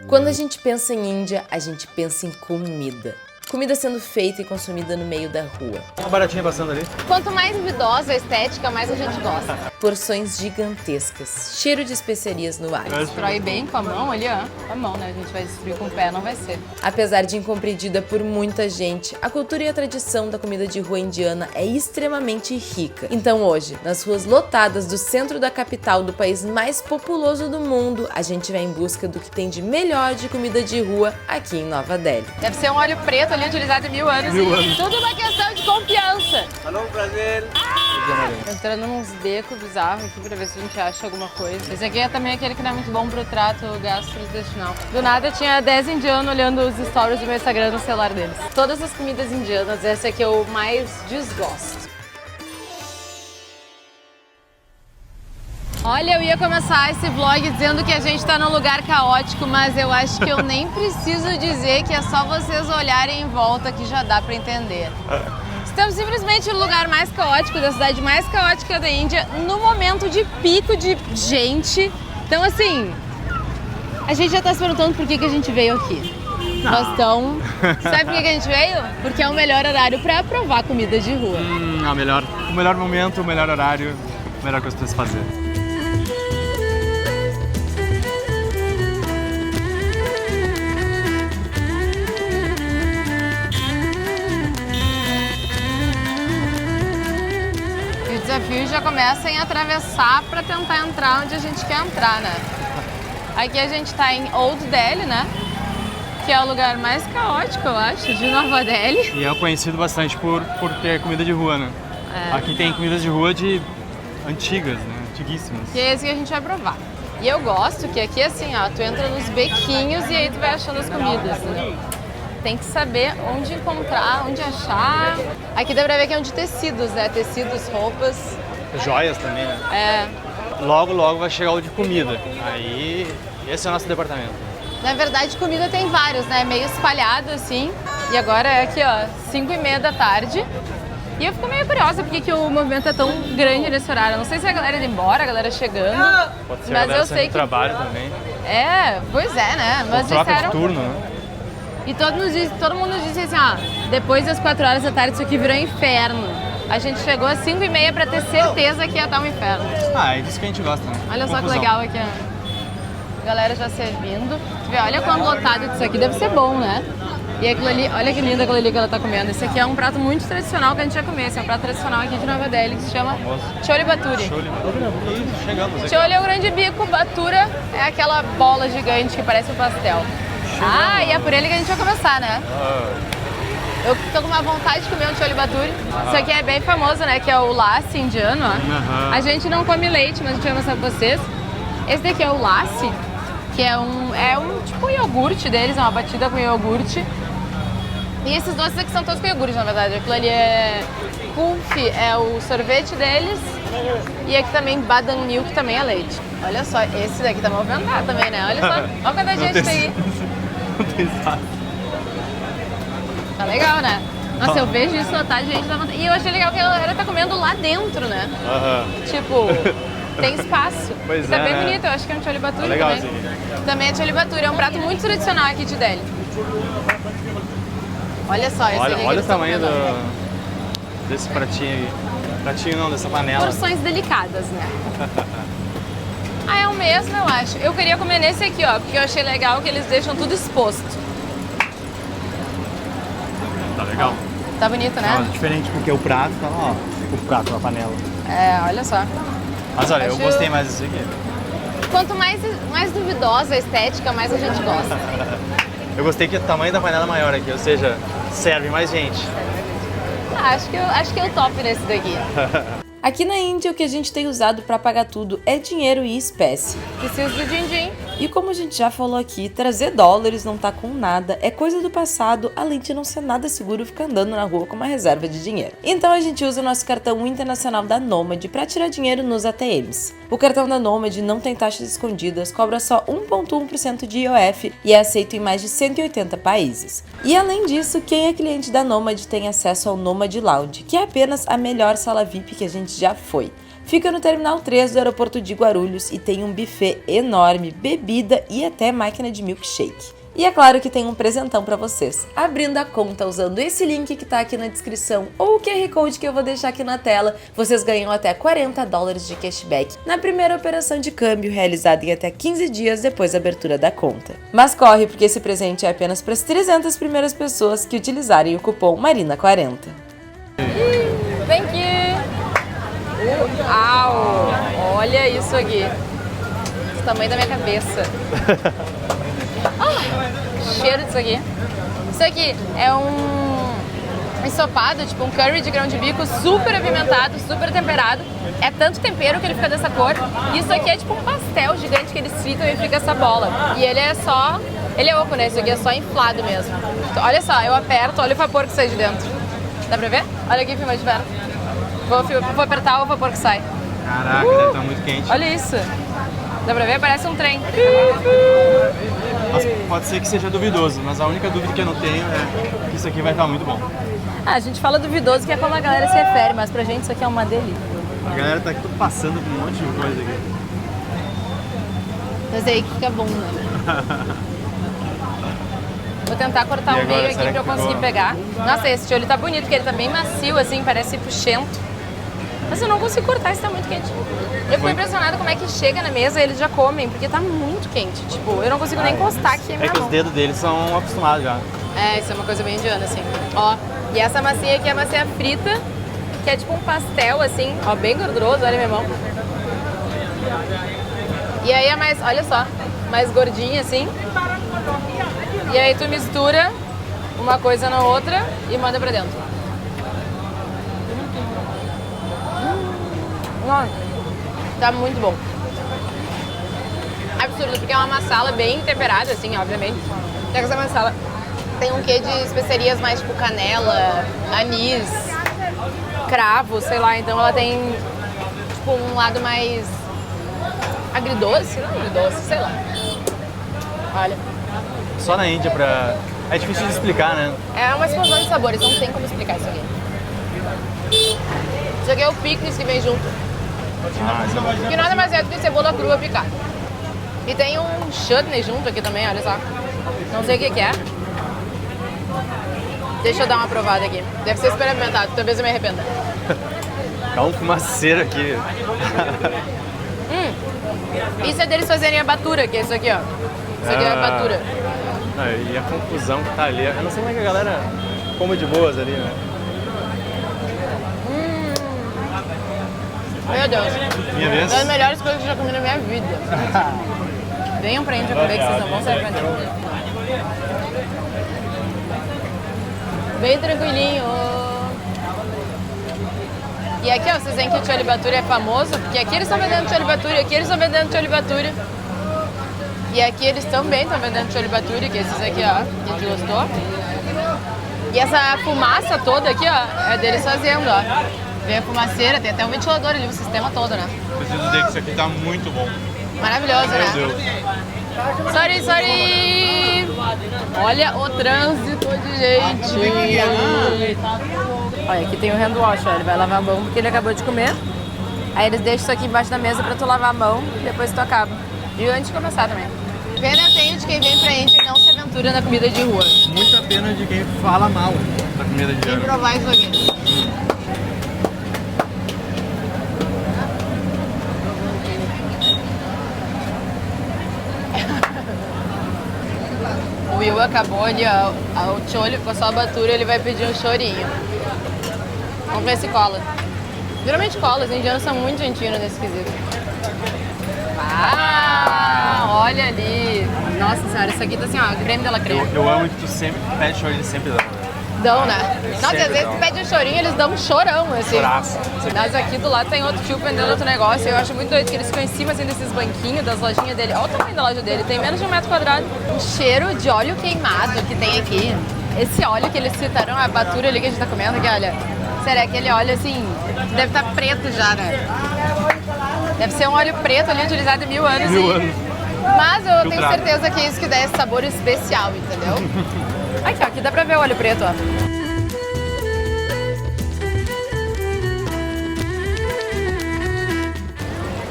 Quando a gente pensa em Índia, a gente pensa em comida. Comida sendo feita e consumida no meio da rua. Uma baratinha passando ali. Quanto mais duvidosa a estética, mais a gente gosta. Porções gigantescas, cheiro de especiarias no ar. Destrói bem com a mão ali, ó. Com a mão, né? A gente vai destruir com o pé, não vai ser. Apesar de incompreendida por muita gente, a cultura e a tradição da comida de rua indiana é extremamente rica. Então hoje, nas ruas lotadas do centro da capital do país mais populoso do mundo, a gente vai em busca do que tem de melhor de comida de rua aqui em Nova Delhi. Deve ser um óleo preto ali utilizado há 1000 anos. Tudo uma questão de confiança. Alô, Brasil! Entrando nos becos bizarros aqui pra ver se a gente acha alguma coisa. Esse aqui é também aquele que não é muito bom pro trato gastrointestinal. Do nada tinha 10 indianos olhando os stories do meu Instagram no celular deles. Todas as comidas indianas, essa é que eu mais desgosto. Olha, eu ia começar esse vlog dizendo que a gente tá num lugar caótico, mas eu acho que eu nem preciso dizer que é só vocês olharem em volta que já dá pra entender. Estamos simplesmente no lugar mais caótico da cidade mais caótica da Índia, no momento de pico de gente. Então, assim, a gente já tá se perguntando por que a gente veio aqui. Nós estamos... Sabe por que a gente veio? Porque é o melhor horário pra provar comida de rua. O melhor momento, o melhor horário, a melhor coisa pra se fazer. O desafio já começa em atravessar para tentar entrar onde a gente quer entrar, né? Aqui a gente tá em Old Delhi, né? Que é o lugar mais caótico, eu acho, de Nova Delhi. E é conhecido bastante por ter comida de rua, né? É. Aqui tem comidas de rua de antigas, né? Antiguíssimas. Que é esse que a gente vai provar. E eu gosto que aqui, assim, ó, tu entra nos bequinhos e aí tu vai achando as comidas, né? Tem que saber onde encontrar, onde achar. Aqui dá pra ver que é um de tecidos, né? Tecidos, roupas. Joias também, né? É. Logo, logo vai chegar o de comida. Aí, esse é o nosso departamento. Na verdade, comida tem vários, né? Meio espalhado, assim. E agora é aqui, ó, 5h30 da tarde. E eu fico meio curiosa porque que o movimento é tão grande nesse horário. Eu não sei se é a galera indo embora, a galera chegando. Pode ser mas a galera eu sei que trabalho também. É, pois é, né? Mas troca disseram... de turno, né? E todo mundo disse assim, ó, depois das 4 horas da tarde isso aqui virou inferno. A gente chegou às 5h30 pra ter certeza que ia estar um inferno. Ah, é disso que a gente gosta, né? Olha só que Confusão. legal aqui, ó. A galera já servindo. Tu vê, olha quão lotado disso aqui, deve ser bom, né? E aquilo ali, olha que lindo aquilo ali que ela tá comendo. Esse aqui é um prato muito tradicional que a gente já comeu. Esse é um prato tradicional aqui de Nova Delhi que se chama Chole Bhature. Isso, chegamos aqui. Chole é o grande bico, Bhatura é aquela bola gigante que parece um pastel. Ah, e é por ele que a gente vai começar, né? Eu tô com uma vontade de comer um Chole Bhature. Isso aqui é bem famoso, né? Que é o lassi indiano, ó. A gente não come leite, mas a gente vai mostrar pra vocês. Esse daqui é o lassi, que é um tipo iogurte deles, é uma batida com iogurte. E esses doces aqui são todos com iogurte, na verdade. Aquilo ali é kulfi, é o sorvete deles. E aqui também badam milk, também é leite. Olha só, esse daqui tá movimentado também, né? Olha só, olha quanta gente tem aí. Não tem espaço. Tá legal, né? Nossa, eu vejo isso lotar de gente da vontade. E eu achei legal que a galera tá comendo lá dentro, né? Tipo, tem espaço. Pois e tá é, bem né? bonito, eu acho que é um Chole Bhature legal também. assim. Também é Chole Bhature, é um prato muito tradicional aqui de Delhi. Olha só, esse aqui que Olha eles o tão tamanho comendo. desse pratinho aí. Pratinho não, dessa panela. Porções delicadas, né? Ah, é o mesmo, eu acho. Eu queria comer nesse aqui, ó, porque eu achei legal que eles deixam tudo exposto. Tá legal. Tá bonito, né? Diferente porque o prato tá lá, ó. O prato na panela. É, olha só. Mas olha, eu Acho- gostei mais desse aqui. Quanto mais duvidosa a estética, mais a gente gosta. Eu gostei que o tamanho da panela é maior aqui, ou seja, serve mais gente. Ah, acho que eu top nesse daqui. Aqui na Índia, o que a gente tem usado para pagar tudo é dinheiro e espécie. Preciso do din-din. E como a gente já falou aqui, trazer dólares não tá com nada, é coisa do passado, além de não ser nada seguro ficar andando na rua com uma reserva de dinheiro. Então a gente usa o nosso cartão internacional da Nomad para tirar dinheiro nos ATMs. O cartão da Nomad não tem taxas escondidas, cobra só 1,1% de IOF e é aceito em mais de 180 países. E além disso, quem é cliente da Nomad tem acesso ao Nomad Lounge, que é apenas a melhor sala VIP que a gente já foi. Fica no Terminal 3 do aeroporto de Guarulhos e tem um buffet enorme, bebida e até máquina de milkshake. E é claro que tem um presentão pra vocês. Abrindo a conta usando esse link que tá aqui na descrição ou o QR Code que eu vou deixar aqui na tela, vocês ganham até $40 de cashback na primeira operação de câmbio realizada em até 15 dias depois da abertura da conta. Mas corre, porque esse presente é apenas para as 300 primeiras pessoas que utilizarem o cupom MARINA40. Thank you! Uau! Olha isso aqui. O tamanho da minha cabeça. Cheiro disso aqui. Isso aqui é um ensopado, tipo um curry de grão de bico super apimentado, super temperado. É tanto tempero que ele fica dessa cor. Isso aqui é tipo um pastel gigante que eles fritam e fica essa bola. E ele é só... Ele é oco, né? Isso aqui é só inflado mesmo. Olha só, eu aperto, olha o vapor que sai de dentro. Dá pra ver? Olha aqui, filma de perto. Vou apertar o vapor que sai. Caraca, deve estar muito quente. Olha isso. Dá pra ver? Parece um trem. Mas pode ser que seja duvidoso, mas a única dúvida que eu não tenho é que isso aqui vai estar muito bom. Ah, a gente fala duvidoso que é quando a galera se refere, mas pra gente isso aqui é uma delícia. A galera tá aqui tudo passando por um monte de coisa aqui. Mas aí que fica bom, né? Vou tentar cortar E o agora, meio aqui será pra eu que conseguir ficou? pegar. Nossa, esse tio, ele tá bonito, porque ele tá bem macio, assim, parece puxento. Mas eu não consigo cortar, isso tá muito quente. Eu fico impressionada como é que chega na mesa e eles já comem, porque tá muito quente. Tipo, eu não consigo nem encostar aqui a É minha que os mão. dedos deles são acostumados já. É, isso é uma coisa bem indiana, assim. Ó, e essa massinha aqui é a massinha frita, que é tipo um pastel, assim, ó, bem gorduroso, olha minha mão. E aí é mais, olha só, mais gordinha, assim. E aí tu mistura uma coisa na outra e manda pra dentro. Tá muito bom. Absurdo, porque é uma massala bem temperada, assim, obviamente. Pega essa massala. Tem um quê de especiarias mais tipo canela, anis, cravo, sei lá. Então ela tem tipo um lado mais agridoce, não agridoce, sei lá. Olha. Só na Índia pra... É difícil de explicar, né? É uma explosão de sabores, não tem como explicar isso aqui. Isso aqui é o picles que vem junto. Ah, isso é bom. Que nada mais é do que cebola crua picada. E tem um chutney junto aqui também, olha só. Não sei o que é. Deixa eu dar uma provada aqui. Deve ser experimentado, talvez eu me arrependa. Tá um fumaceiro aqui. Isso é deles fazerem a batura, que é isso aqui, ó. Isso aqui é a batura. E a confusão que tá ali. Eu não sei como é que a galera come de boas ali, né? Meu Deus. Minha vez. Uma das melhores coisas que eu já comi na minha vida. Venham pra Índia comer que vocês não vão se arrepender. Bem tranquilinho. E aqui, ó, vocês veem que o chole bhature é famoso, porque aqui eles estão vendendo chole bhature, aqui eles estão vendendo chole bhature. E aqui eles também estão vendendo chole bhature, que é esses aqui, ó, que a gente gostou. E essa fumaça toda aqui, ó, é deles fazendo, ó. Vem a fumaceira, tem até um ventilador ali, o sistema todo, né? Preciso dizer que isso aqui tá muito bom. Maravilhoso, Meu né? Deus. Sorry, sorry! Olha o trânsito de gente! Olha, aqui tem o hand wash, ó. Ele vai lavar a mão porque ele acabou de comer. Aí eles deixam isso aqui embaixo da mesa pra tu lavar a mão e depois tu acaba. E antes de começar também. Pena eu tenho de quem vem pra Índia e não se aventura na comida de rua. Muita pena de quem fala mal da comida de Tem que ano. provar isso aqui. O Will acabou ali, ó, o chole ficou só a batura, ele vai pedir um chorinho. Vamos ver se cola. Geralmente cola, os indianos são muito gentis nesse quesito. Ah, olha ali. Nossa senhora, isso aqui tá assim, ó, creme de la creme. Eu amo que tu sempre pede show, eles sempre dão. Dão, né? Nossa, e às vezes tu pede um chorinho, eles dão um chorão, assim. Choraço. Mas aqui do lado tem outro tio vendendo outro negócio. Eu acho muito doido que eles ficam em cima, assim, desses banquinhos das lojinhas dele. Olha o tamanho da loja dele, tem menos de 1 metro quadrado. O cheiro de óleo queimado que tem aqui. Esse óleo que eles citaram, a batura ali que a gente tá comendo, que olha, será aquele óleo, assim, deve estar preto já, né? Deve ser um óleo preto ali, utilizado em 1000 anos. 1000 anos. Mas eu tenho Filtrado. certeza que é isso que dá esse sabor especial, entendeu? Aqui, ó, aqui dá pra ver o óleo preto, ó.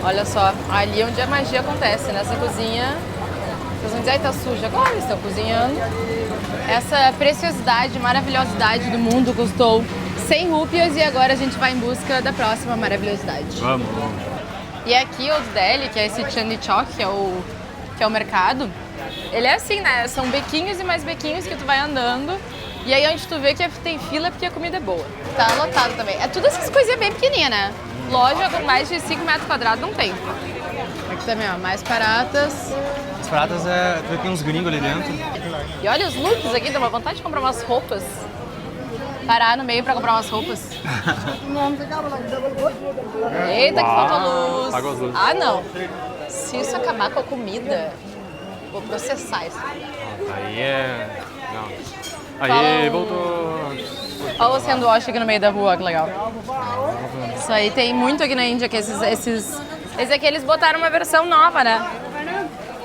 Olha só, ali é onde a magia acontece, nessa cozinha. Vocês vão dizer, ai, tá suja. Agora eles estão cozinhando. Essa preciosidade, maravilhosidade do mundo custou 100 rúpias e agora a gente vai em busca da próxima maravilhosidade. Vamos. E aqui Old Delhi, que é esse Chandni Chowk, que é o mercado, ele é assim, né? São bequinhos e mais bequinhos que tu vai andando. E aí onde tu vê que tem fila é porque a comida é boa. Tá lotado também. É tudo essas coisinhas bem pequenininhas, né? Loja com mais de 5 metros quadrados não tem. Aqui também, ó, mais paratas. As pratas tu vê que tem uns gringos ali dentro. E olha os looks aqui, dá uma vontade de comprar umas roupas. Parar no meio pra comprar umas roupas. Eita, que falta luz. Apagou as luzes. Ah, não. Se isso acabar com a comida, vou processar isso. Aí é... Não. Fala Aí um- voltou... Olha o sanduíche aqui no meio da rua, que legal. Isso aí tem muito aqui na Índia, que esses aqui eles botaram uma versão nova, né?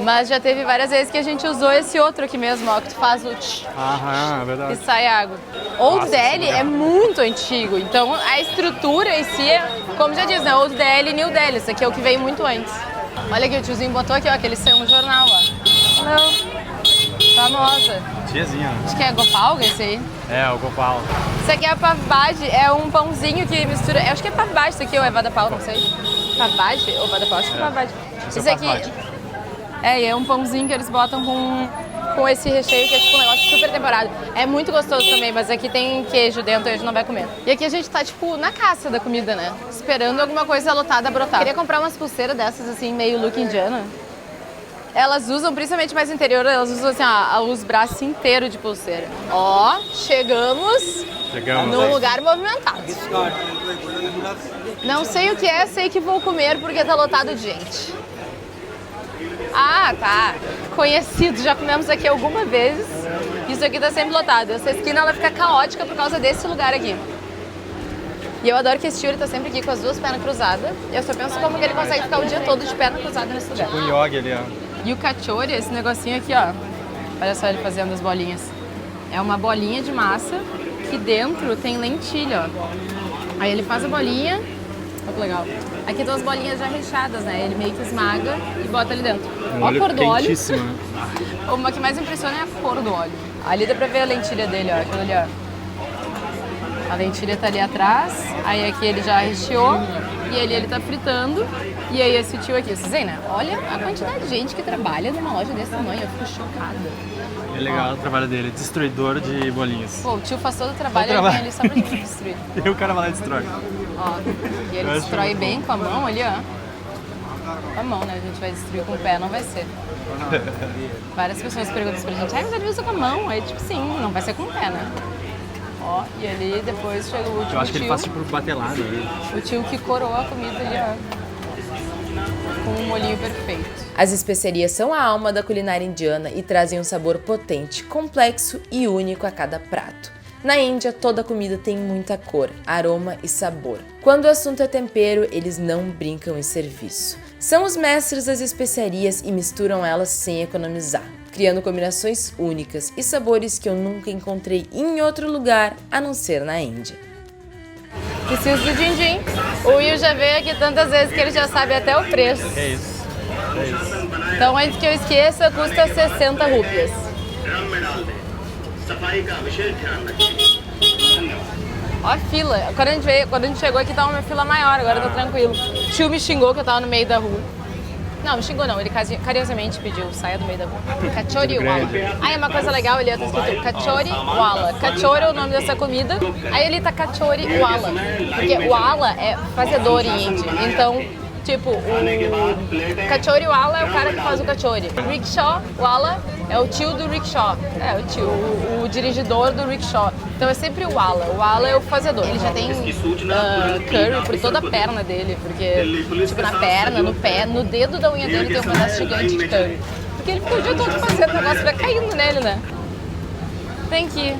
Mas já teve várias vezes que a gente usou esse outro aqui mesmo, ó, que tu faz o tch, Aham, é e verdade. sai água. Old Nossa, Delhi esse lugar. é muito antigo, então a estrutura em si é, como já diz, né? Old Delhi e New Delhi, isso aqui é o que veio muito antes. Olha aqui, o tiozinho botou aqui, ó, que eles saiu no jornal, ó. Não. Famosa. Tiazinha, né? Acho que é Gopalga esse aí. É, o Gopal. Isso aqui é pav bhaji, é um pãozinho que mistura... Eu acho que é pav bhaji isso aqui, ou é vada pau, não sei. Pav bhaji ou vada pau? Acho que é pav bhaji. Esse é Isso pav aqui... bhaji. E é um pãozinho que eles botam com esse recheio que é tipo um negócio super temperado. É muito gostoso também, mas aqui tem queijo dentro e a gente não vai comer. E aqui a gente tá, tipo, na caça da comida, né? Esperando alguma coisa lotada brotar. Queria comprar umas pulseiras dessas, assim, meio look indiana. Elas usam, principalmente mais no interior, elas usam, assim, ó, os braços inteiros de pulseira. Ó, chegamos num lugar movimentado. Não sei o que é, sei que vou comer porque tá lotado de gente. Ah, tá. Conhecido, já comemos aqui algumas vezes. Isso aqui tá sempre lotado. Essa esquina ela fica caótica por causa desse lugar aqui. E eu adoro que esse tio ele tá sempre aqui com as duas pernas cruzadas. Eu só penso como que ele consegue ficar o dia todo de perna cruzada nesse lugar. O yogi ali, ó. E o kachori, esse negocinho aqui, ó. Olha só ele fazendo as bolinhas. É uma bolinha de massa que dentro tem lentilha, ó. Aí ele faz a bolinha. Olha que legal. Aqui estão as bolinhas já recheadas, né? Ele meio que esmaga e bota ali dentro. Ó a cor do óleo. Quentíssimo, né? Uma que mais impressiona é a cor do óleo. Ali dá pra ver a lentilha dele, ó. Aquilo ali, ó. A lentilha tá ali atrás. Aí aqui ele já recheou. E ali ele tá fritando. E aí esse tio aqui, vocês veem, né? Olha a quantidade de gente que trabalha numa loja desse tamanho. Eu fico chocada. É legal o trabalho dele, destruidor de bolinhas. Pô, o tio faz todo o trabalho, Todo ele vem trabalho. ali só pra gente destruir. E o cara vai lá e destrói. Ó, e ele Eu acho destrói muito bem bom. com a mão ali, ó. Com a mão, né? A gente vai destruir com o pé, não vai ser. Várias pessoas perguntam isso pra gente. Ai, mas ele usa com a mão. Aí, tipo, sim, não vai ser com o pé, né? Ó, e ali depois chega o último Eu acho que ele tio. faz tipo batelada. Né? O tio que coroa a comida ali, ó. Com um molhinho perfeito. As especiarias são a alma da culinária indiana e trazem um sabor potente, complexo e único a cada prato. Na Índia, toda comida tem muita cor, aroma e sabor. Quando o assunto é tempero, eles não brincam em serviço. São os mestres das especiarias e misturam elas sem economizar, criando combinações únicas e sabores que eu nunca encontrei em outro lugar a não ser na Índia. Preciso do din-din. O Will já veio aqui tantas vezes que ele já sabe até o preço. É isso. É isso. Então, antes que eu esqueça, custa 60 rúpias. Ó a fila. Quando a gente chegou aqui, tava uma fila maior, agora tá tranquilo. O tio me xingou que eu tava no meio da rua. Não, me xingou não, ele carinhosamente pediu, saia do meio da rua. Kachori Wala. Aí uma coisa legal, ele tá escrito Kachori Wala. Kachori é o nome dessa comida, aí ele tá Kachori Wala. Porque Wala é fazedor em hindi. Então, tipo, o Kachori Wala é o cara que faz o kachori. Rickshaw Wala é o tio do rickshaw. É, o tio, o dirigidor do rickshaw. Então é sempre o Wala. O Wala é o fazedor. Ele já tem curry por toda a perna dele, porque, tipo, na perna, no pé, no dedo da unha dele tem um pedaço gigante de curry. Porque ele ficou o dia todo fazendo o negócio, vai caindo nele, né? Thank you.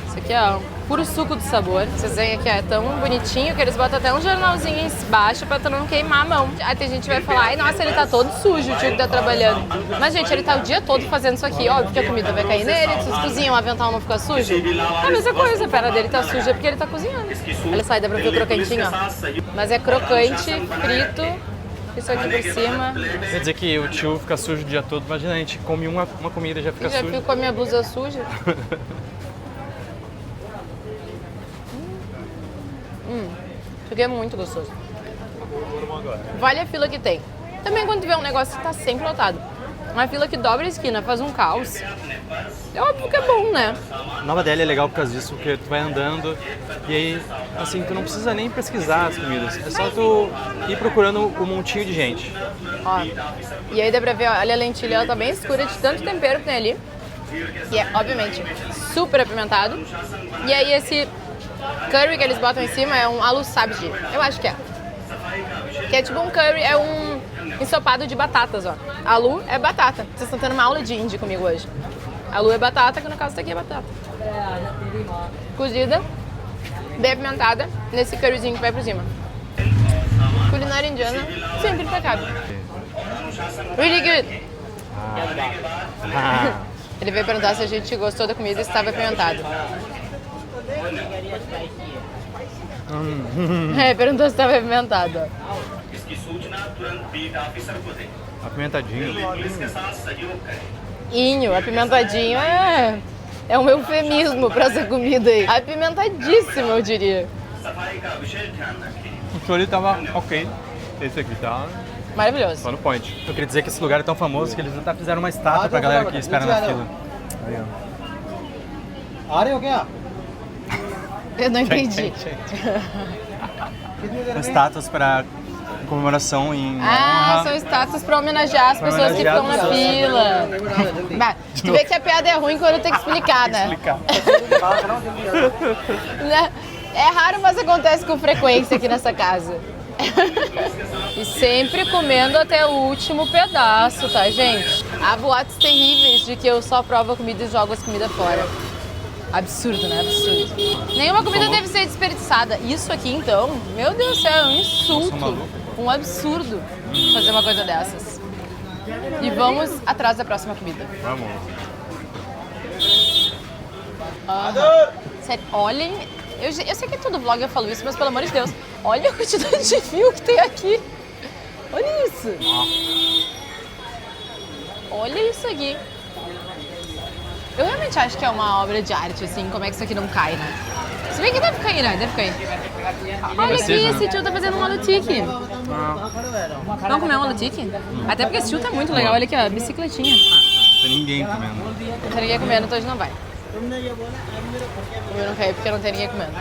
Isso aqui é puro suco do sabor. Vocês veem aqui, é tão bonitinho que eles botam até um jornalzinho embaixo pra tu não queimar a mão. Aí tem gente que vai falar, ai, nossa, ele tá todo sujo, o tio que tá trabalhando. Mas, gente, ele tá o dia todo fazendo isso aqui. Óbvio que a comida vai cair nele, vocês cozinham, o avental não fica sujo. É a mesma coisa, a perna dele tá suja porque ele tá cozinhando. Olha só, dá pra ver o crocantinho, ó. Mas é crocante, frito, isso aqui por cima. Quer dizer que o tio fica sujo o dia todo, imagina, a gente come uma comida e já fica Já sujo. fico com a minha blusa suja. Isso aqui é muito gostoso. Vale a fila que tem. Também quando tiver um negócio que tá sempre lotado. Uma fila que dobra a esquina, faz um caos. É óbvio que é bom, né? Nova Delhi é legal por causa disso, porque tu vai andando e aí, assim, tu não precisa nem pesquisar as comidas. É só tu ir procurando um montinho de gente. Ó, e aí dá pra ver, ó, olha a lentilha, ela tá bem escura de tanto tempero que tem ali. E é, obviamente, super apimentado. E aí esse curry que eles botam em cima é um aloo sabji. Eu acho que é. Que é tipo um curry, é um ensopado de batatas, ó. Aloo é batata. Vocês estão tendo uma aula de hindi comigo hoje. Aloo é batata, que no caso daqui é batata. Cozida, bem apimentada, nesse curryzinho que vai por cima. Culinária indiana, sempre impecável. Really good. Ele veio perguntar se a gente gostou da comida e estava apimentado. Perguntou se estava apimentado. Apimentadinho. Apimentadinho é um eufemismo pra essa comida aí. Apimentadíssimo, eu diria. O chori tava ok. Esse aqui tá Maravilhoso. só no point. Eu queria dizer que esse lugar é tão famoso que eles até fizeram uma estátua pra galera que espera na fila. Aí, ó. आ रहे हो क्या Eu não entendi. Estátuas para comemoração em Ah, honra. são estátuas pra homenagear as Pra pessoas que homenagear estão na fila. Bah, tu vê que a piada é ruim quando tem que explicar, né? É raro, mas acontece com frequência aqui nessa casa. E sempre comendo até o último pedaço, tá, gente? Há boatos terríveis de que eu só provo a comida e jogo as comidas fora. Absurdo, né? Absurdo. Nenhuma comida deve ser desperdiçada. Isso aqui, então, meu Deus do céu, é um insulto. Um absurdo fazer uma coisa dessas. E vamos atrás da próxima comida. Vamos. Sério, olhem... Eu sei que todo vlog eu falo isso, mas pelo amor de Deus, olha a quantidade de fio que tem aqui. Olha isso. Olha isso aqui. Eu realmente acho que é uma obra de arte, assim, como é que isso aqui não cai, né? Se bem que deve cair, né? Deve cair. Olha aqui, esse tio tá fazendo um aloo tikki. Vamos comer um aloo tikki? Até porque esse tio tá muito legal. Olha aqui, ó, bicicletinha. Não tem ninguém comendo. Não tem ninguém comendo, então a gente não vai. Eu não quero porque não tem ninguém comendo.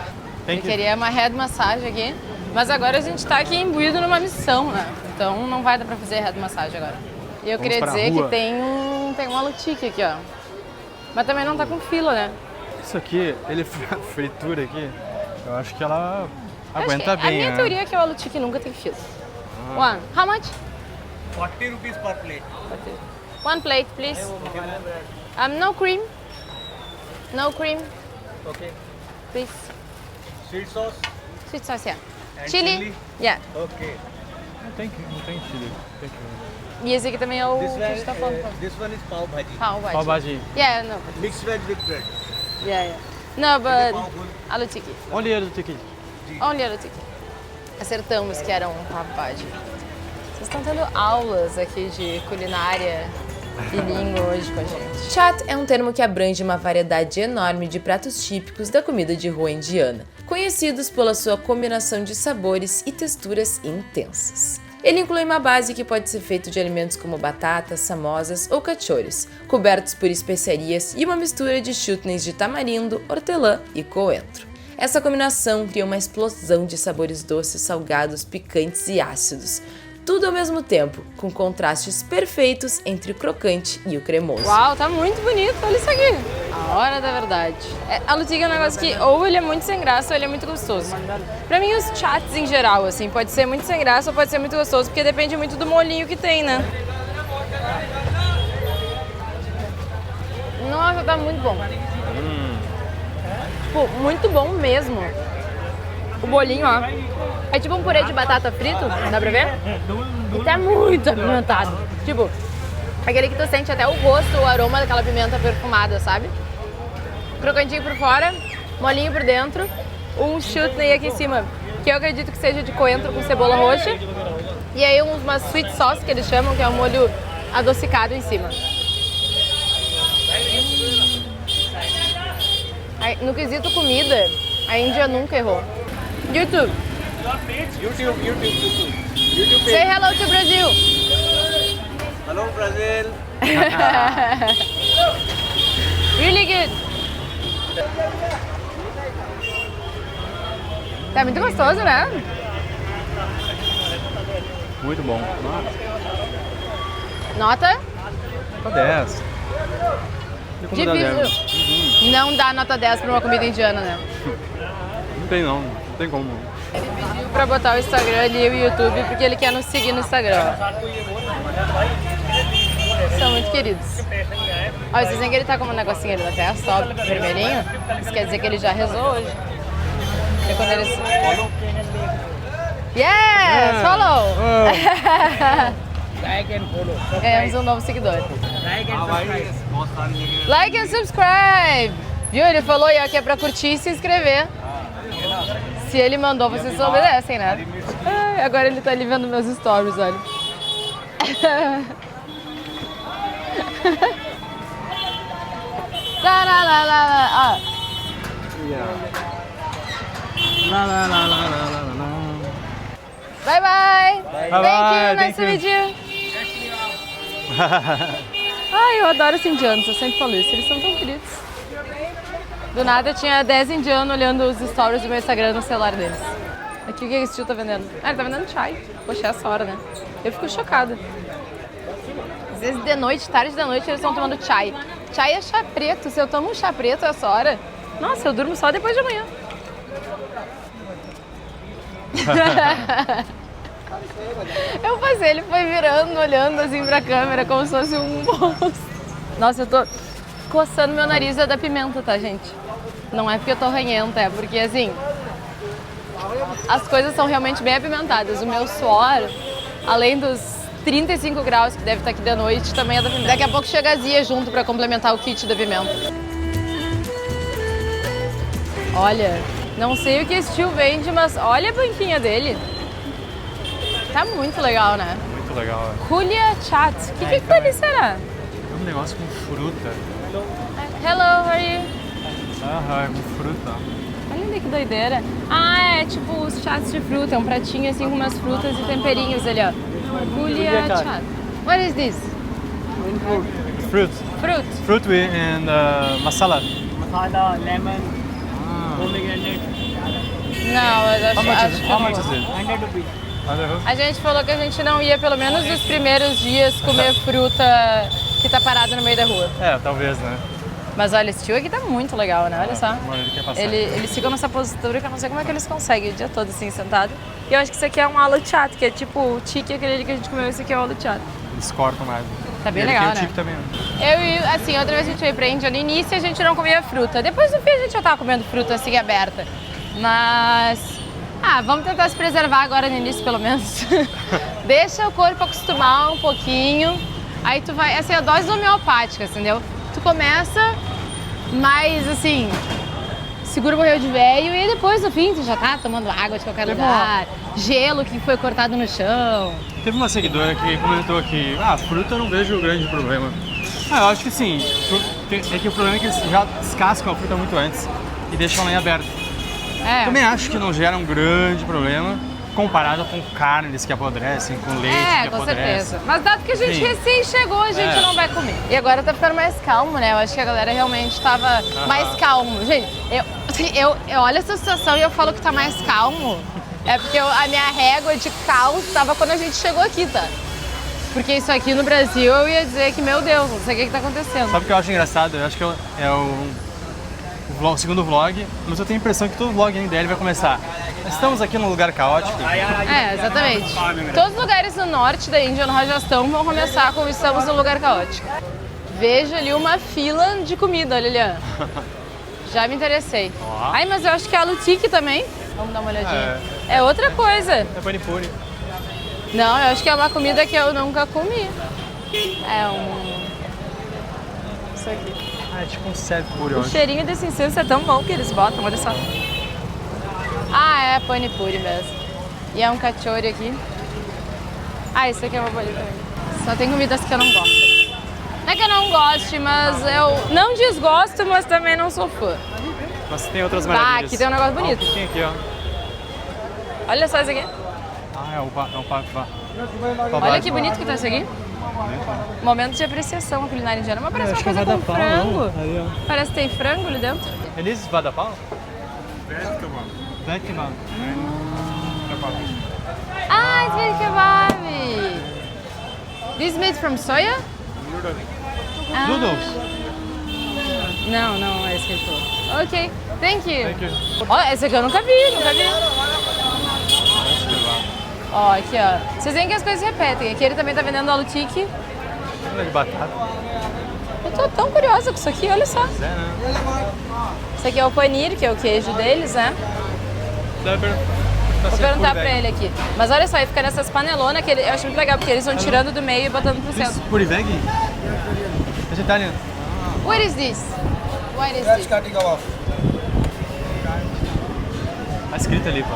Eu queria uma head massage aqui, mas agora a gente tá aqui imbuído numa missão, né? Então não vai dar pra fazer head massage agora. E eu queria dizer que tem um aloo tikki aqui, ó. Mas também não tá com fila, né? Isso aqui, a fritura aqui, eu acho que ela aguenta bem, a minha né? teoria é que o aloo tikki nunca tem fila. One, how much? 40 rupees per plate. One plate, please. No cream. No cream, Okay. please. Sweet sauce. Sweet sauce, yeah. And Chili? chili? Yeah. Okay. Não tem chile. E esse aqui também é o This que a gente tá falando. this one is pav bhaji. Pau bhaji. Pav bhaji. Yeah, no. Mixed veg with bread. Yeah. No, but Pav bhaji. aloo tikki. Olha ele aqui. Only aloo tikki. Acertamos que era um pav bhaji. Vocês estão tendo aulas aqui de culinária e língua hoje com a gente. Chaat é um termo que abrange uma variedade enorme de pratos típicos da comida de rua indiana, conhecidos pela sua combinação de sabores e texturas intensas. Ele inclui uma base que pode ser feita de alimentos como batatas, samosas ou cachorros, cobertos por especiarias e uma mistura de chutneys de tamarindo, hortelã e coentro. Essa combinação cria uma explosão de sabores doces, salgados, picantes e ácidos, tudo ao mesmo tempo, com contrastes perfeitos entre o crocante e o cremoso. Uau, tá muito bonito, olha isso aqui. A hora da verdade. Aloo tikki é um negócio que ou ele é muito sem graça ou ele é muito gostoso. Pra mim, os chaats em geral, assim, pode ser muito sem graça ou pode ser muito gostoso, porque depende muito do molhinho que tem, né? Nossa, tá muito bom. Tipo, muito bom mesmo. O bolinho, ó. É tipo um purê de batata frito, dá pra ver? E tá muito apimentado. Tipo, aquele que tu sente até o gosto, o aroma daquela pimenta perfumada, sabe? Crocantinho por fora, molinho por dentro. Um chutney aqui em cima, que eu acredito que seja de coentro com cebola roxa. E aí uma sweet sauce, que eles chamam, que é um molho adocicado em cima. Aí, no quesito comida, a Índia nunca errou. YouTube. YouTube. Say hello to Brazil. Hello, Brazil. Really good. Tá muito gostoso, né? Muito bom. Nota? Nota 10. Tem como dar 10. Difícil. Não dá nota 10 pra uma comida indiana, né? Não tem não tem como. Ele pediu pra botar o Instagram ali e o YouTube porque ele quer nos seguir no Instagram. São muito queridos. Ó, vocês veem que ele tá com um negocinho ali na testa, ó, vermelhinho. Isso quer dizer que ele já rezou hoje. É quando eles... Yes! Follow! Like and follow. Ganhamos um novo seguidor. Like and subscribe. Like and subscribe! Viu? Ele falou aí, ó, que é pra curtir e se inscrever. Se ele mandou, vocês obedecem, né? Ai, agora ele tá ali vendo meus stories, olha. Lá, lá, lá, lá, lá. Bye, bye! Bye, Thank you, nice to meet you! Ai, eu adoro os indianos, eu sempre falo isso, eles são tão queridos. Do nada tinha 10 indianos olhando os stories do meu Instagram no celular deles. Aqui o que esse tio tá vendendo? Ah, ele tá vendendo chai. Poxa, é essa hora, né? Eu fico chocada. Às vezes de noite, tarde da noite, eles estão tomando chai. Chai é chá preto. Se eu tomo um chá preto essa hora, nossa, eu durmo só depois de amanhã. Eu passei, ele foi virando, olhando assim pra câmera, como se fosse um monstro. Nossa, eu tô coçando meu nariz da pimenta, tá, gente? Não é porque eu tô ranhenta, é porque, assim, as coisas são realmente bem apimentadas. O meu suor, além dos 35 graus que deve estar aqui de noite, também é da pimenta. Daqui a pouco chega a Zia junto pra complementar o kit da pimenta. Olha, não sei o que esse tio vende, mas olha a banquinha dele. Tá muito legal, né? Muito legal. Kulia Chat. O que aquilo ali será? É um negócio com fruta. Hello, how are you? Ah, é com fruta. Olha ali que doideira. Ah, é tipo os chats de fruta. É um pratinho assim com umas frutas e temperinhos ali, ó. Kulia Chat. What is this? Fruit. Fruit. Fruit and masala. Masala, lemon, pomegranate. Não, eu acho que How não much vou. is it? 100 rupees. A gente falou que a gente não ia, pelo menos nos primeiros dias, comer fruta que tá parada no meio da rua. É, talvez, né? Mas olha, esse tio aqui tá muito legal, né? Olha só. Mano, ele quer passar. Eles ficam nessa postura que eu não sei como é que eles conseguem o dia todo assim, sentado. E eu acho que isso aqui é um aloo chat, que é tipo o tique, aquele que a gente comeu, esse aqui é o aloo chat. Eles cortam mais. Tá bem E ele legal, tem né? o tipo também. Eu e, assim, outra vez a gente veio pra Índia, no início a gente não comia fruta. Depois no fim a gente já tava comendo fruta assim, aberta. Mas... vamos tentar se preservar agora no início, pelo menos. Deixa o corpo acostumar um pouquinho. Aí tu vai... Assim, a dose homeopática, entendeu? Tu começa mais, assim... Segura o morreu de velho e depois, no fim, tu já tá tomando água de qualquer lugar. Gelo que foi cortado no chão. Teve uma seguidora que comentou que fruta eu não vejo grande problema. Eu acho que sim. É que o problema é que eles já descascam a fruta muito antes e deixam ela em aberto. É. Também acho que não gera um grande problema comparado com carnes que apodrecem, com leite que com apodrece. certeza. Mas dado que a gente Sim. recém chegou, a gente não vai comer. E agora tá ficando mais calmo, né? Eu acho que a galera realmente tava mais calmo. Gente, eu olho essa situação e eu falo que tá mais calmo. É porque a minha régua de caos tava quando a gente chegou aqui, tá? Porque isso aqui no Brasil eu ia dizer que, meu Deus, não sei o que tá acontecendo. Sabe o que eu acho engraçado? Eu acho que é o segundo vlog, mas eu tenho a impressão que todo vlog NDL vai começar. Estamos aqui num lugar caótico. É, exatamente. Todos os lugares no norte da Índia, no Rajastão, vão começar com estamos num lugar caótico. Vejo ali uma fila de comida, olha ali, ó. Já me interessei. Ó. Ai, mas eu acho que é a Lutique também. Vamos dar uma olhadinha. É outra coisa. É panipuri. Não, eu acho que é uma comida que eu nunca comi. É isso aqui. Ah, é tipo um set puri, eu O acho. cheirinho desse incenso é tão bom que eles botam, olha só. Ah, é panipuri mesmo. E é um cachorro aqui. Ah, isso aqui é uma bolita também. Só tem comidas que eu não gosto. Não é que eu não goste, mas eu não desgosto, mas também não sou fã. Mas tem outras Tá, maravilhas. aqui tem um negócio bonito. Tem aqui, ó. Olha só isso aqui. Ah, é um pá. Olha que bonito que tá isso aqui. Momento de apreciação a culinária indiana. Mas parece uma coisa com frango. Ali, ó. Parece que tem frango ali dentro. Eles vadapau? Veg kebab. Ah, it's very kebab. This is made from soya? Ah. Noodles. Não, não é isso que ele falou. Ok, thank you. Thank you. Ó, esse aqui eu nunca vi. Ó, aqui, ó. Vocês veem que as coisas se repetem. Aqui ele também tá vendendo alutique. Nada de batata. Eu tô tão curiosa com isso aqui, olha só. É, né? Isso aqui é o paneer, que é o queijo deles, né? Vou perguntar pra ele aqui. Mas olha só, ele fica nessas panelonas que eu acho muito legal, porque eles vão tirando do meio e botando pro centro. Puri veg? Vegetarian. What is this? What is this? Cutting off. Tá escrito ali, pô.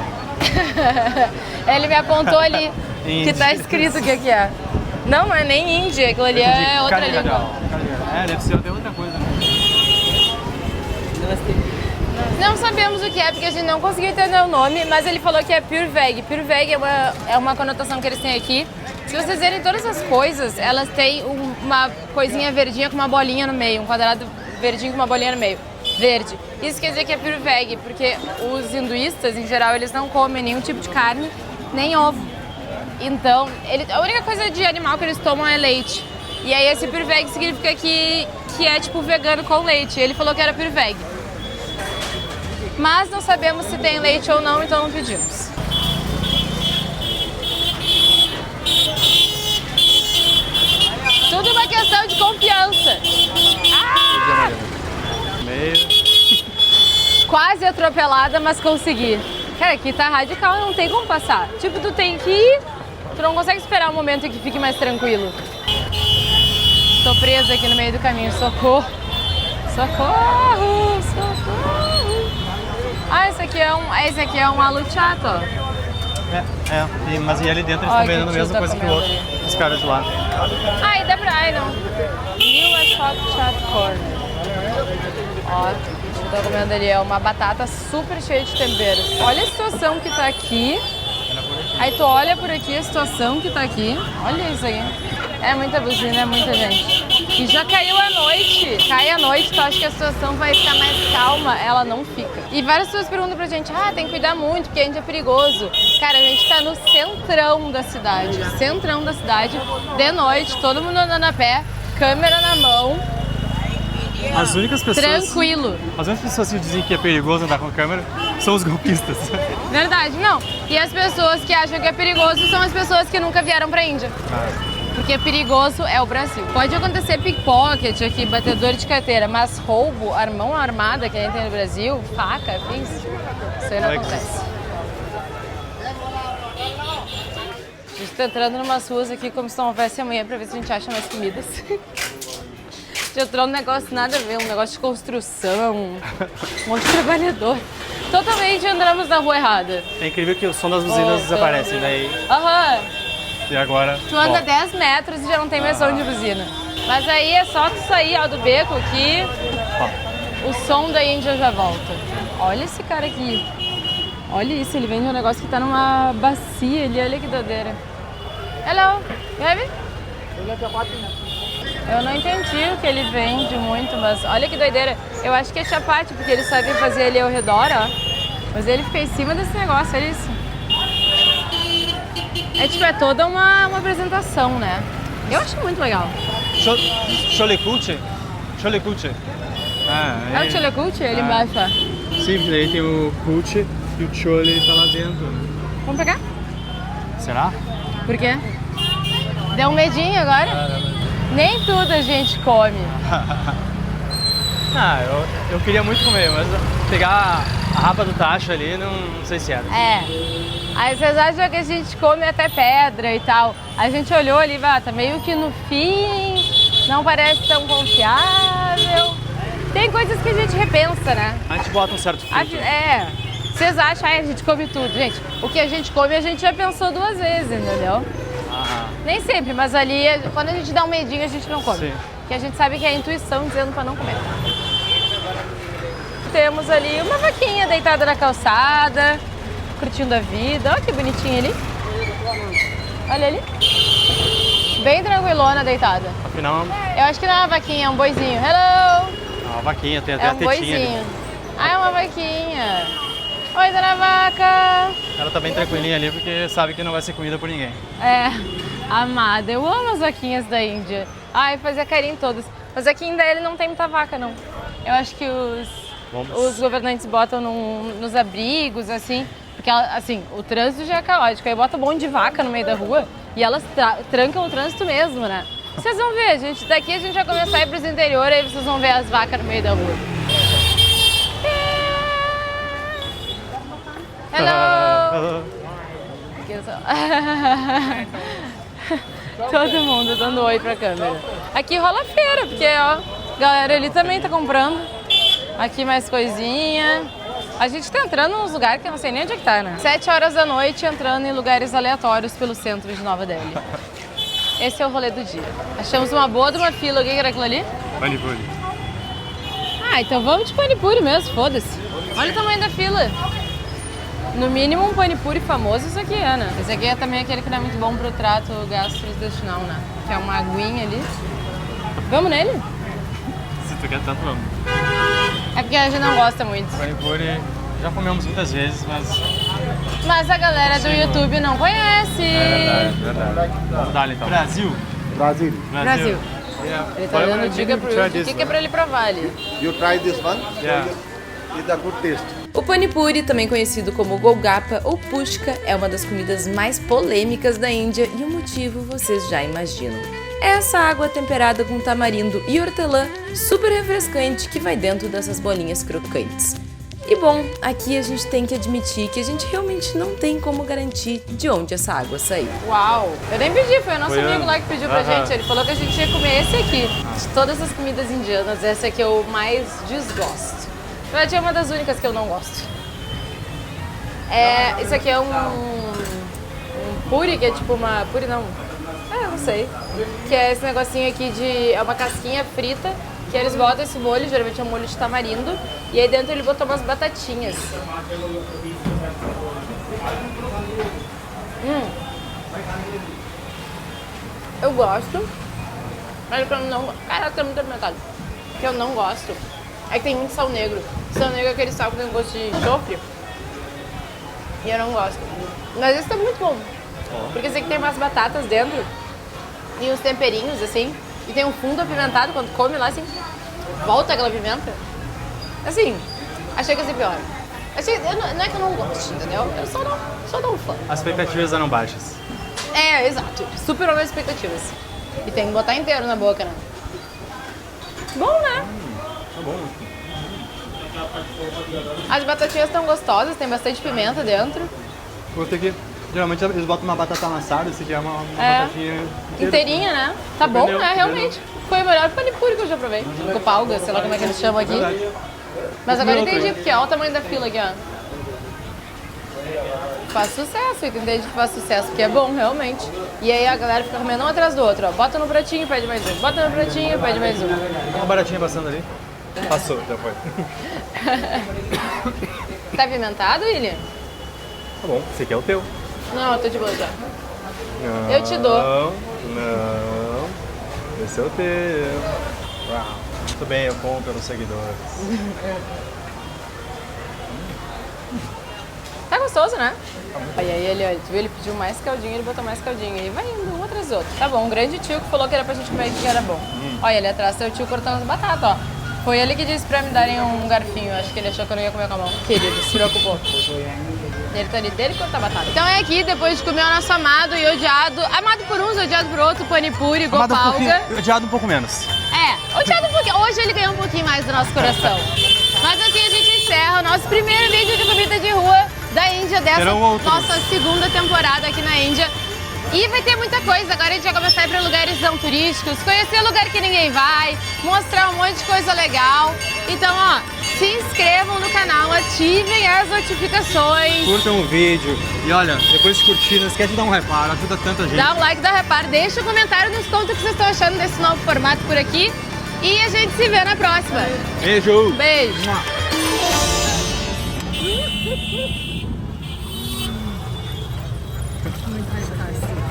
Ele me apontou ali que Índia. tá escrito o que que é. Não, não é nem Índia, aquilo ali é outra Carne língua. real. É, deve ser até outra coisa. Não sabemos o que é, porque a gente não conseguiu entender o nome, mas ele falou que é Pure Veg. Pure Veg é uma conotação que eles têm aqui. Se vocês verem todas as coisas, elas têm uma coisinha verdinha com uma bolinha no meio, um quadrado verdinho com uma bolinha no meio. Verde. Isso quer dizer que é Pure Veg, porque os hinduístas, em geral, eles não comem nenhum tipo de carne, nem ovo. Então, a única coisa de animal que eles tomam é leite. E aí esse Pure Veg significa que é tipo vegano com leite. Ele falou que era Pure Veg. Mas não sabemos se tem leite ou não, então não pedimos. Tudo uma questão de confiança. Ah! Meio. Quase atropelada, mas consegui. Cara, aqui tá radical, não tem como passar. Tipo, tu tem que ir, tu não consegue esperar um momento em que fique mais tranquilo. Tô presa aqui no meio do caminho, socorro. Socorro, socorro. Ah, esse aqui é um alu chato, ó. Mas e ali dentro eles Ai, estão vendendo a que mesma tio coisa tá que o outro. comendo Os caras de lá. Ai, dá pra... Ai, não. New Ashok Chat Corner. Ó, eu tô comendo ali, é uma batata super cheia de temperos. Olha a situação que tá aqui. Aí tu olha por aqui a situação que tá aqui. Olha isso aí. É muita buzina, é muita gente. E já caiu a noite. Cai a noite, tu acha que a situação vai ficar mais calma. Ela não fica. E várias pessoas perguntam pra gente, tem que cuidar muito, porque a gente é perigoso. Cara, a gente tá no centrão da cidade. Centrão da cidade. De noite, todo mundo andando a pé, câmera na mão. As únicas pessoas... Tranquilo. As únicas pessoas que dizem que é perigoso andar com câmera são os golpistas. Verdade, não. E as pessoas que acham que é perigoso são as pessoas que nunca vieram pra Índia. Porque perigoso é o Brasil. Pode acontecer pickpocket aqui, batedor de carteira, mas roubo, mão armada, que a gente tem no Brasil, faca, afins, isso aí não acontece. A gente tá entrando numas ruas aqui como se não houvesse amanhã pra ver se a gente acha mais comidas. Já entrou num negócio nada a ver, um negócio de construção, um monte de trabalhador. Totalmente entramos na rua errada. É incrível que o som das buzinas desaparece, daí... Aham. E agora... Tu anda 10 metros e já não tem mais som de buzina. Mas aí é só tu sair do beco que o som da Índia já volta. Olha esse cara aqui. Olha isso, ele vende um negócio que tá numa bacia ali, olha que doideira. Hello, baby? Eu não entendi o que ele vende muito, mas olha que doideira. Eu acho que é chapate, porque eles sabem fazer ali ao redor, ó. Mas ele fica em cima desse negócio, olha isso. É tipo, é toda uma apresentação, né? Eu acho muito legal. Chole kulche? Chole kulche. É o chole kulche? Ele embaixo, ó. Sim, daí tem o kulche e o chole tá lá dentro. Vamos pegar? Será? Por quê? Deu um medinho agora? Nem tudo a gente come. Ah, eu queria muito comer, mas pegar a rapa do tacho ali, não sei se era. É. Aí vocês acham que a gente come até pedra e tal. A gente olhou ali, tá meio que no fim, não parece tão confiável. Tem coisas que a gente repensa, né? A gente bota um certo filtro. Vocês acham, a gente come tudo. Gente, o que a gente come, a gente já pensou 2 vezes, entendeu? Nem sempre, mas ali, quando a gente dá um medinho, a gente não come. Sim. Porque a gente sabe que é a intuição dizendo pra não comer. Temos ali uma vaquinha deitada na calçada, curtindo a vida. Olha que bonitinha ali. Olha ali. Bem tranquilona, deitada. Afinal, Eu acho que não é uma vaquinha, é um boizinho. Hello! é uma vaquinha, tem até É a um tetinha ali. boizinho. Ah, é uma vaquinha. Oi, dona vaca. Ela tá bem tranquilinha ali porque sabe que não vai ser comida por ninguém. É, amada, eu amo as vaquinhas da Índia. Ai, fazia carinho em todas. Mas aqui ainda ele não tem muita vaca, não. Eu acho que os governantes botam nos abrigos, assim, porque assim, o trânsito já é caótico. Aí bota um monte de vaca no meio da rua e elas trancam o trânsito mesmo, né? Vocês vão ver, daqui a gente vai começar a ir pros interiores, aí vocês vão ver as vacas no meio da rua. Hello! Todo mundo dando oi pra câmera. Aqui rola feira, porque ó, a galera ali também tá comprando. Aqui mais coisinha. A gente tá entrando nos lugares que eu não sei nem onde é que tá, né? 7 horas da noite entrando em lugares aleatórios pelo centro de Nova Delhi. Esse é o rolê do dia. Achamos uma boa de uma fila. O que era aquilo ali? Panipuri. Ah, então vamos de panipuri mesmo, foda-se. Olha o tamanho da fila. No mínimo um panipuri famoso isso aqui é, né? Esse aqui é também aquele que não é muito bom pro trato gastrointestinal, né? Que é uma aguinha ali. Vamos nele? Se tu quer tanto, vamos. É porque a gente não gosta muito. Panipuri já comemos muitas vezes, Mas a galera do YouTube não conhece. verdade. Vamos dar então. Brasil. Brasil. Yeah. Ele tá dando dica pro Yuki, que é pra ele provar ali. You try this one. Yeah. It's a good taste. O panipuri, também conhecido como golgappa ou pushka, é uma das comidas mais polêmicas da Índia e o motivo vocês já imaginam. É essa água temperada com tamarindo e hortelã super refrescante que vai dentro dessas bolinhas crocantes. E bom, aqui a gente tem que admitir que a gente realmente não tem como garantir de onde essa água saiu. Uau! Eu nem pedi, foi o nosso Foi amigo lá que pediu pra gente. Ele falou que a gente ia comer esse aqui. De todas as comidas indianas, esse aqui eu mais desgosto. Na verdade, é uma das únicas que eu não gosto. Isso aqui é um puri, que é tipo uma... Puri não. Não sei. Que é esse negocinho aqui de... É uma casquinha frita, que eles botam esse molho, geralmente é um molho de tamarindo, e aí dentro ele botou umas batatinhas. Eu gosto, mas o que eu não... Caraca, tá muito apimentado. O que eu não gosto é que tem muito sal negro. Sal negro é aquele sal que tem gosto de enxofre. E eu não gosto. Mas esse tá muito bom. Porque esse aqui tem umas batatas dentro e uns temperinhos, assim. E tem um fundo apimentado, quando come lá, assim, volta aquela pimenta. Assim, achei que ia ser pior. Não é que eu não gosto, entendeu? Eu só não fã. As expectativas eram baixas. Exato. Superou minhas expectativas. E tem que botar inteiro na boca, né? Bom, né? Tá bom. As batatinhas estão gostosas, tem bastante pimenta dentro. Vou ter que... Geralmente eles botam uma batata amassada, esse aqui é uma batatinha Inteirinha, né? Tá bom, Surpreendeu, né? Realmente. Foi o melhor panipuri que eu já provei. Com palga, sei lá como é que eles chamam aqui. Verdade. Mas agora eu Outro, entendi, hein? porque olha o tamanho da fila aqui, ó. Faz sucesso, entendi que faz sucesso, porque é bom, realmente. E aí a galera fica comendo um atrás do outro, ó. Bota no pratinho, pede mais um. Bota no pratinho, pede mais um. Uma baratinha passando ali. Passou, já foi. Tá apimentado, William? Tá bom, esse aqui é o teu. Não, eu tô de boa já. Não, Eu te dou. Não, esse é o teu. Uau, muito bem, eu compro pelos seguidores. Tá gostoso, né? Aí ele, olha, tu viu? Ele pediu mais caldinho, ele botou mais caldinho. E vai indo um atrás do outro. Tá bom, um grande tio que falou que era pra gente comer que era bom. Olha, ali atrás tem o tio cortando as batatas, ó. Foi ele que disse pra me darem um garfinho. Acho que ele achou que eu não ia comer com a mão. Querido, se preocupou. Ele tá ali dele cortar batata. Então é aqui, depois de comer o nosso amado e odiado. Amado por uns, odiado por outro, panipuri, gopalga. Odiado um pouco menos. Odiado porque hoje ele ganhou um pouquinho mais do nosso coração. Mas assim a gente encerra o nosso primeiro vídeo de comida de rua da Índia, dessa Terão outros. nossa segunda temporada aqui na Índia. E vai ter muita coisa, agora a gente vai começar a ir para lugares não turísticos, conhecer lugar que ninguém vai, mostrar um monte de coisa legal. Então, ó, se inscrevam no canal, ativem as notificações. Curtam o vídeo. E olha, depois de curtir, não esquece de dar um reparo, ajuda tanta gente. Dá um like, dá reparo, deixa um comentário, nos conta o que vocês estão achando desse novo formato por aqui. E a gente se vê na próxima. Beijo! Beijo! Muito mais fácil.